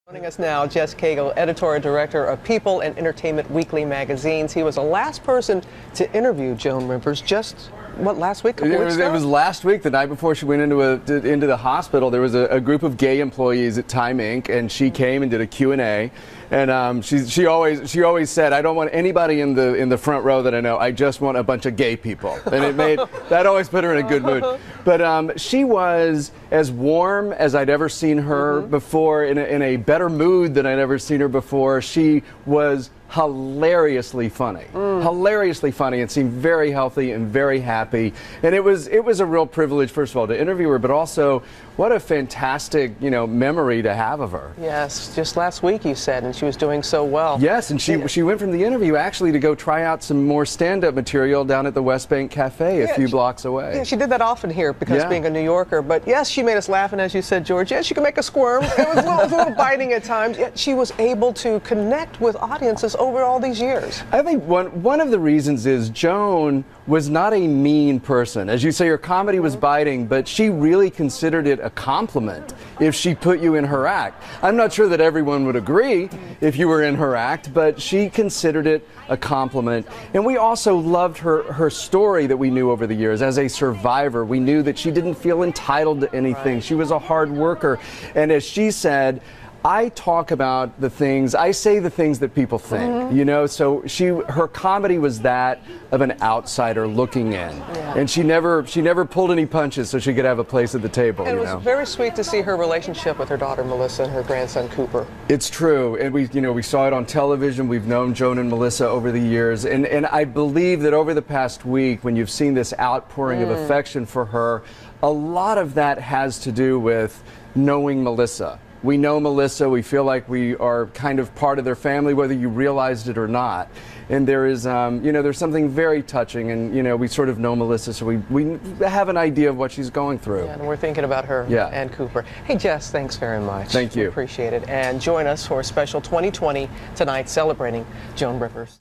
Joining us now, Jess Cagl, editorial director of People and Entertainment Weekly magazines. He was the last person to interview Joan Rivers just, last week? It was last week, the night before she went into the hospital. There was a group of gay employees at Time Inc., and she came and did a Q&A. And she always said, "I don't want anybody in the front row that I know. I just want a bunch of gay people." And that always put her in a good mood. But she was as warm as I'd ever seen her before, in a better mood than I'd ever seen her before. She was hilariously funny, and seemed very healthy and very happy. And it was a real privilege, first of all, to interview her, but also what a fantastic memory to have of her. Yes, just last week you said, and she was doing so well. Yes, and she went from the interview actually to go try out some more stand-up material down at the West Bank Cafe a few blocks away. Yeah, she did that often here because being a New Yorker. But yes, she made us laugh, and as you said, George, yes, she could make a squirm. It was a little biting at times. Yet she was able to connect with audiences over all these years. I think one of the reasons is Joan was not a mean person. As you say, her comedy was biting, but she really considered it a compliment if she put you in her act. I'm not sure that everyone would agree if you were in her act, but she considered it a compliment. And we also loved her story that we knew over the years. As a survivor, we knew that she didn't feel entitled to anything. Right. She was a hard worker. And as she said, I talk about the things, I say the things that people think, so her comedy was that of an outsider looking in. And she never pulled any punches so she could have a place at the table. And it was very sweet to see her relationship with her daughter Melissa and her grandson Cooper. It's true, and we saw it on television. We've known Joan and Melissa over the years, and I believe that over the past week, when you've seen this outpouring of affection for her, a lot of that has to do with knowing Melissa. We know Melissa, we feel like we are kind of part of their family, whether you realized it or not. And there is, there's something very touching, and, we sort of know Melissa, so we have an idea of what she's going through. Yeah, and we're thinking about her and Cooper. Hey, Jess, thanks very much. Thank you. We appreciate it. And join us for a special 2020 tonight celebrating Joan Rivers.